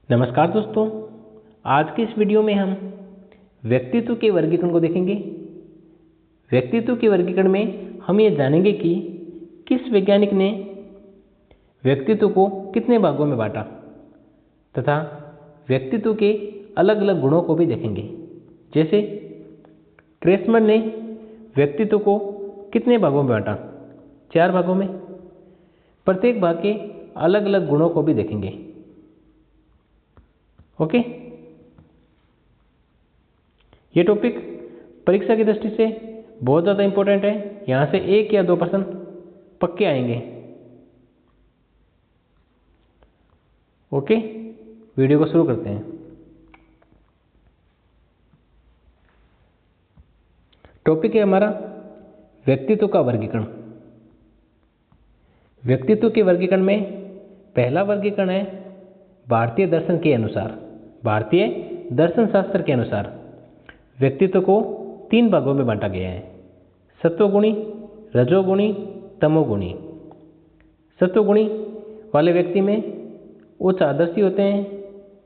नमस्कार दोस्तों, आज के इस वीडियो में हम व्यक्तित्व के वर्गीकरण को देखेंगे। व्यक्तित्व के वर्गीकरण में हम ये जानेंगे कि किस वैज्ञानिक ने व्यक्तित्व को कितने भागों में बांटा तथा व्यक्तित्व के अलग अलग गुणों को भी देखेंगे। जैसे क्रेसमर ने व्यक्तित्व को कितने भागों में बांटा? 4 भागों में। प्रत्येक भाग के अलग अलग गुणों को भी देखेंगे। ओके, ये टॉपिक परीक्षा की दृष्टि से बहुत ज़्यादा इंपॉर्टेंट है। यहाँ से 1 या 2 प्रश्न पक्के आएंगे। ओके, वीडियो को शुरू करते हैं। टॉपिक है हमारा व्यक्तित्व का वर्गीकरण। व्यक्तित्व के वर्गीकरण में पहला वर्गीकरण है भारतीय दर्शन के अनुसार। भारतीय दर्शन शास्त्र के अनुसार व्यक्तित्व को 3 भागों में बांटा गया है: सत्वगुणी, रजोगुणी, तमोगुणी। सत्वगुणी वाले व्यक्ति में उच्च आदर्शी होते हैं,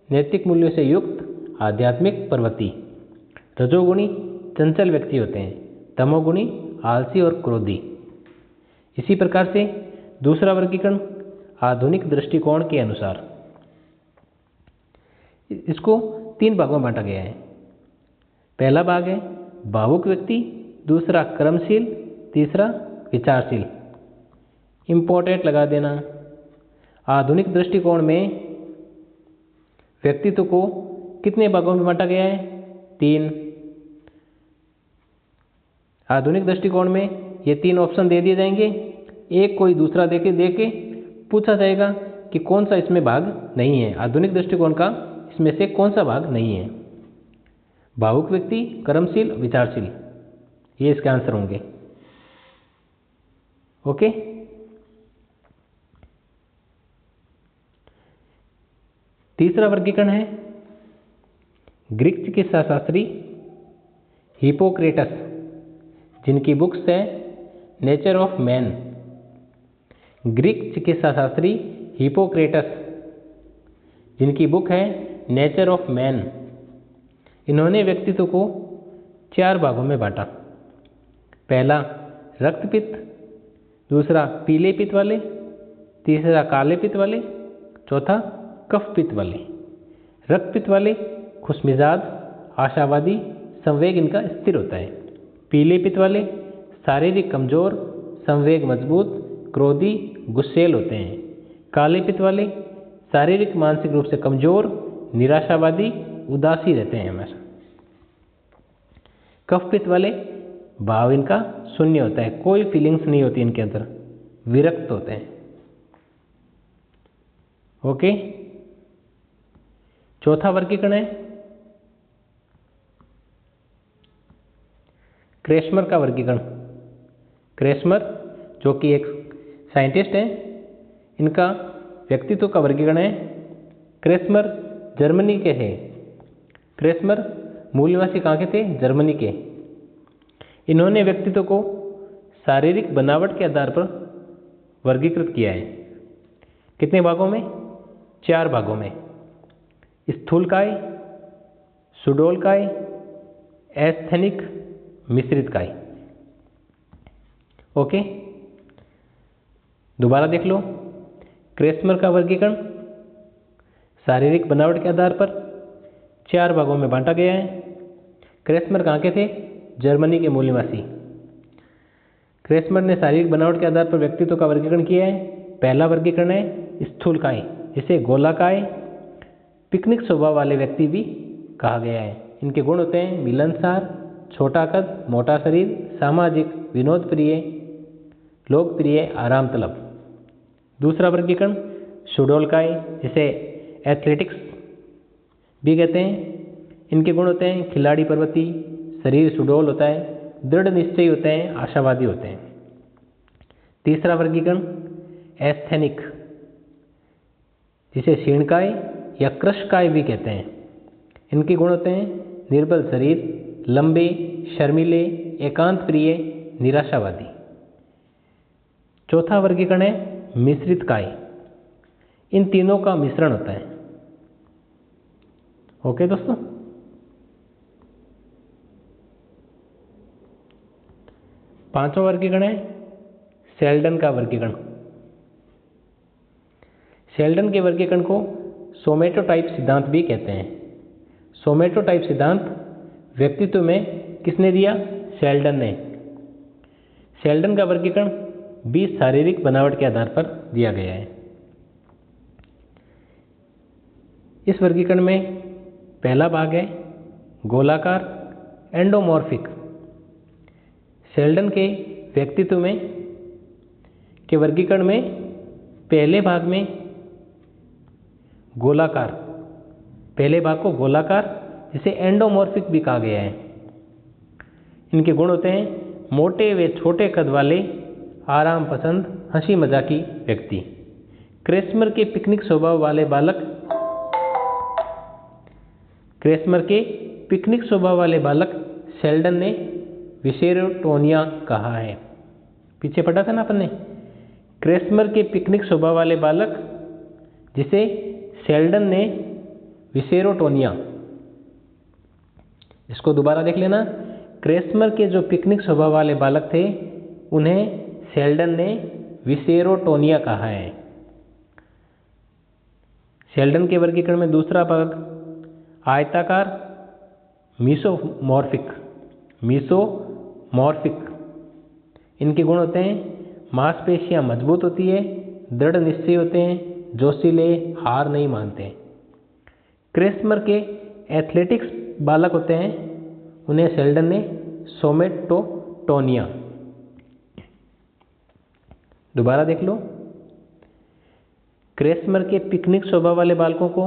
नैतिक मूल्यों से युक्त, आध्यात्मिक, प्रवृत्ति। रजोगुणी चंचल व्यक्ति होते हैं, तमोगुणी आलसी और क्रोधी। इसी प्रकार से दूसरा वर्गीकरण आधुनिक दृष्टिकोण के अनुसार इसको 3 भागों में बांटा गया है। पहला भाग है भावुक व्यक्ति, दूसरा कर्मशील, तीसरा विचारशील। इंपॉर्टेंट लगा देना। आधुनिक दृष्टिकोण में व्यक्तित्व को कितने भागों में बांटा गया है? 3। आधुनिक दृष्टिकोण में ये 3 ऑप्शन दे दिए जाएंगे। एक कोई दूसरा देके पूछा जाएगा कि कौन सा इसमें भाग नहीं है, आधुनिक दृष्टिकोण का इसमें से कौन सा भाग नहीं है। भावुक व्यक्ति, कर्मशील, विचारशील, ये इसके आंसर होंगे। ओके, तीसरा वर्गीकरण है ग्रीक चिकित्सा शास्त्री हिपोक्रेटस, जिनकी बुक्स है नेचर ऑफ मैन। ग्रीक चिकित्सा शास्त्री हिपोक्रेटस, जिनकी बुक है नेचर ऑफ मैन। इन्होंने व्यक्तित्व को 4 भागों में बांटा। पहला रक्तपित्त, दूसरा पीले पित्त वाले, तीसरा काले पित्त वाले, चौथा कफ पित्त वाले। रक्तपित्त वाले खुशमिजाज, आशावादी, संवेग इनका स्थिर होता है। पीले पित्त वाले शारीरिक कमजोर, संवेग मजबूत, क्रोधी, गुस्सैल होते हैं। काले पित्त वाले शारीरिक मानसिक रूप से कमजोर, निराशावादी, उदासी रहते हैं हमेशा। कफ पित्त वाले भाव इनका शून्य होता है, कोई फीलिंग्स नहीं होती इनके अंदर, विरक्त होते हैं। ओके, चौथा वर्गीकरण है क्रेसमर का वर्गीकरण। क्रेसमर जो कि एक साइंटिस्ट है, इनका व्यक्तित्व का वर्गीकरण है। क्रेसमर जर्मनी के हैं। क्रेसमर मूल निवासी कहाँ के थे? जर्मनी के। इन्होंने व्यक्तित्व को शारीरिक बनावट के आधार पर वर्गीकृत किया है। कितने भागों में? 4 भागों में: स्थूलकाय, सुडौलकाय, एस्थेनिक, मिश्रित काय। ओके, दोबारा देख लो। क्रेसमर का वर्गीकरण शारीरिक बनावट के आधार पर 4 भागों में बांटा गया है। क्रेसमर कहाँ के थे? जर्मनी के मूल निवासी। क्रेसमर ने शारीरिक बनावट के आधार पर व्यक्तित्व का वर्गीकरण किया है। पहला वर्गीकरण है स्थूलकाय, जिसे गोलाकाय, पिकनिक स्वभाव वाले व्यक्ति भी कहा गया है। इनके गुण होते हैं मिलनसार, छोटा कद, मोटा शरीर, सामाजिक, विनोद प्रिय, लोकप्रिय, आराम तलब। दूसरा वर्गीकरण सुडौलकाय, जिसे एथलेटिक्स भी कहते हैं। इनके गुण होते हैं खिलाड़ी प्रवृत्ति, शरीर सुडौल होता है, दृढ़ निश्चयी होते हैं, आशावादी होते हैं। तीसरा वर्गीकरण एस्थेनिक, जिसे शीर्णकाय या कृशकाय भी कहते हैं। इनके गुण होते हैं निर्बल शरीर, लंबे, शर्मीले, एकांत प्रिय, निराशावादी। चौथा वर्गीकरण है मिश्रित काय। इन तीनों का मिश्रण होता है। ओके दोस्तों, पांचवा वर्गीकरण है शेल्डन का वर्गीकरण। शेल्डन के वर्गीकरण को सोमेटोटाइप सिद्धांत भी कहते हैं। सोमेटोटाइप सिद्धांत व्यक्तित्व में किसने दिया? शेल्डन ने। शेल्डन का वर्गीकरण 20 शारीरिक बनावट के आधार पर दिया गया है। इस वर्गीकरण में पहला भाग है गोलाकार एंडोमॉर्फिक। शेल्डन के व्यक्तित्व में के वर्गीकरण में पहले भाग में गोलाकार, पहले भाग को गोलाकार जिसे एंडोमॉर्फिक भी कहा गया है। इनके गुण होते हैं मोटे व छोटे कद वाले, आराम पसंद, हंसी मजाकी व्यक्ति। क्रेस्मर के पिकनिक स्वभाव वाले बालक, क्रेस्मर के पिकनिक स्वभाव वाले बालक शेल्डन ने विसेरोटोनिया कहा है। पीछे पढ़ा था ना अपन ने, क्रेस्मर के पिकनिक स्वभाव वाले बालक जिसे शेल्डन ने विसेरोटोनिया। इसको दोबारा देख लेना, क्रेस्मर के जो पिकनिक स्वभाव वाले बालक थे उन्हें शेल्डन ने विसेरोटोनिया कहा है। शेल्डन के वर्गीकरण में दूसरा भाग आयताकार मीसोमॉर्फिक। मीसोमॉर्फिक इनके गुण होते हैं मांसपेशियां मजबूत होती है, दृढ़ निश्चय होते हैं, जोशीले, हार नहीं मानते। क्रेस्मर के एथलेटिक्स बालक होते हैं, उन्हें शेल्डन ने सोमेटोटोनिया। दोबारा देख लो, क्रेस्मर के पिकनिक स्वभाव वाले बालकों को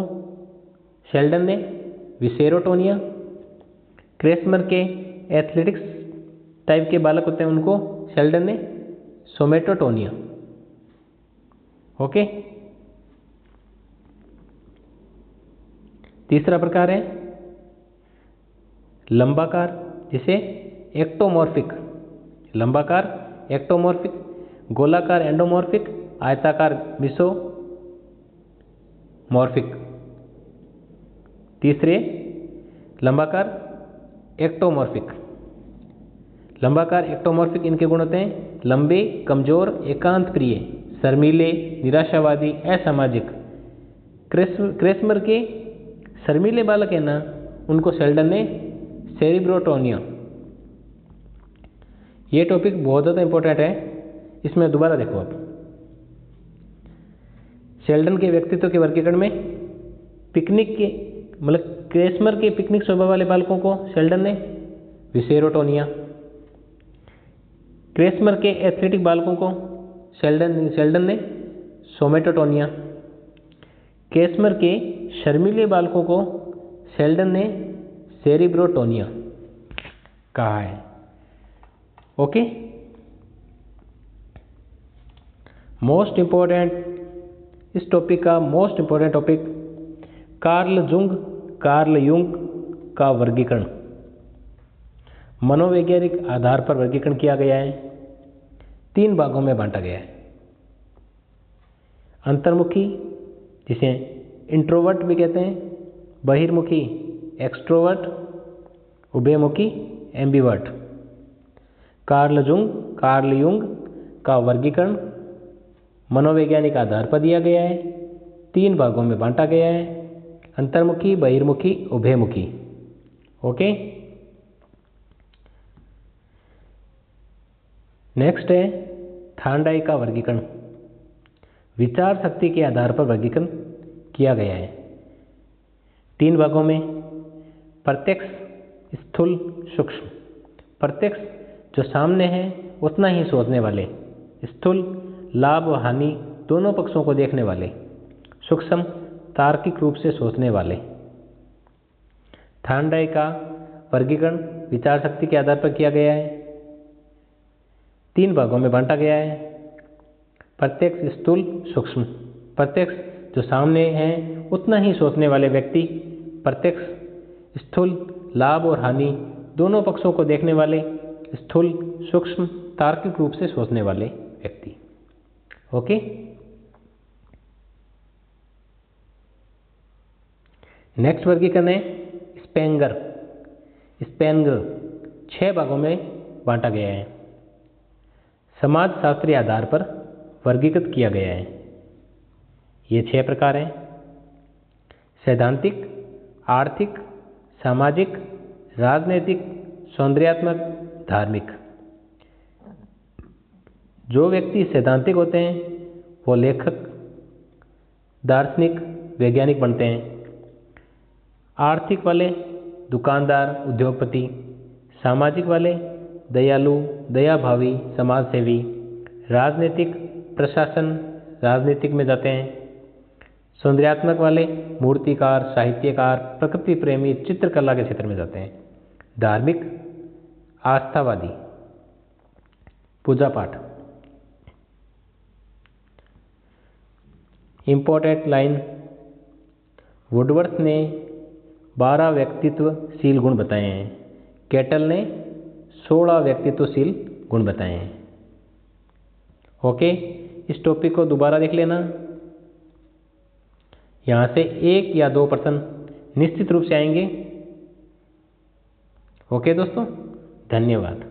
शेल्डन ने विसेरोटोनिया, क्रेस्मर के एथलेटिक्स टाइप के बालक होते हैं उनको शेल्डन ने सोमेटोटोनिया। ओके, तीसरा प्रकार है लंबाकार जिसे एक्टोमॉर्फिक। लंबाकार एक्टोमॉर्फिक, गोलाकार एंडोमॉर्फिक, आयताकार मिसोमॉर्फिक। तीसरे लंबाकार एक्टोमॉर्फिक। लंबाकार एक्टोमॉर्फिक इनके गुण होते हैं लंबे, कमजोर, एकांत प्रिय, शर्मीले, निराशावादी, असामाजिक। क्रेस्मर के शर्मीले बालक है ना, उनको शेल्डन ने सेरिब्रोटोनिया। ये टॉपिक बहुत ज़्यादा इंपॉर्टेंट है, इसमें दोबारा देखो आप। शेल्डन के व्यक्तित्व के वर्गीकरण में पिकनिक के मतलब क्रेस्मर के पिकनिक स्वभाव वाले बालकों को शेल्डन ने विसेरोटोनिया, क्रेस्मर के एथलेटिक बालकों को शेल्डन ने सोमेटोटोनिया, क्रेस्मर के शर्मीले बालकों को शेल्डन ने सेरिब्रोटोनिया कहा है। ओके, मोस्ट इंपॉर्टेंट, इस टॉपिक का most important topic Carl Jung का वर्गीकरण। मनोवैज्ञानिक आधार पर वर्गीकरण किया गया है, 3 भागों में बांटा गया है। अंतर्मुखी जिसे इंट्रोवर्ट भी कहते हैं, बहिर्मुखी एक्सट्रोवर्ट, उभयमुखी एम्बिवर्ट। कार्ल युंग का वर्गीकरण मनोवैज्ञानिक आधार पर दिया गया है, 3 भागों में बांटा गया है, अंतर्मुखी, बहिर्मुखी, उभयमुखी। ओके, नेक्स्ट है थांडाई का वर्गीकरण। विचार शक्ति के आधार पर वर्गीकरण किया गया है, 3 भागों में, प्रत्यक्ष, स्थूल, सूक्ष्म। प्रत्यक्ष जो सामने है उतना ही सोचने वाले, स्थूल लाभ और हानि दोनों पक्षों को देखने वाले, सूक्ष्म तार्किक रूप से सोचने वाले। थांडाई का वर्गीकरण विचार शक्ति के आधार पर किया गया है, 3 भागों में बांटा गया है, प्रत्यक्ष, स्थूल, सूक्ष्म। प्रत्यक्ष जो सामने है उतना ही सोचने वाले व्यक्ति, प्रत्यक्ष, स्थूल लाभ और हानि दोनों पक्षों को देखने वाले, स्थूल, सूक्ष्म तार्किक रूप से सोचने वाले व्यक्ति। ओके, नेक्स्ट वर्गीकरण है स्पेंगर। स्पेंगर 6 भागों में बांटा गया है। समाजशास्त्रीय आधार पर वर्गीकृत किया गया है। ये 6 प्रकार हैं: सैद्धांतिक, आर्थिक, सामाजिक, राजनैतिक, सौंदर्यात्मक, धार्मिक। जो व्यक्ति सैद्धांतिक होते हैं वो लेखक, दार्शनिक, वैज्ञानिक बनते हैं। आर्थिक वाले दुकानदार, उद्योगपति। सामाजिक वाले दयालु, दयाभावी, समाजसेवी। राजनीतिक प्रशासन, राजनीतिक में जाते हैं। सौंदर्यात्मक वाले मूर्तिकार, साहित्यकार, प्रकृति प्रेमी, चित्रकला के क्षेत्र में जाते हैं। धार्मिक आस्थावादी, पूजा पाठ। इम्पोर्टेंट लाइन, वुडवर्थ ने 12 व्यक्तित्वशील गुण बताए हैं। कैटल ने 16 व्यक्तित्वशील गुण बताए हैं। ओके, इस टॉपिक को दोबारा देख लेना। यहाँ से 1 या 2 प्रश्न निश्चित रूप से आएंगे। ओके दोस्तों, धन्यवाद।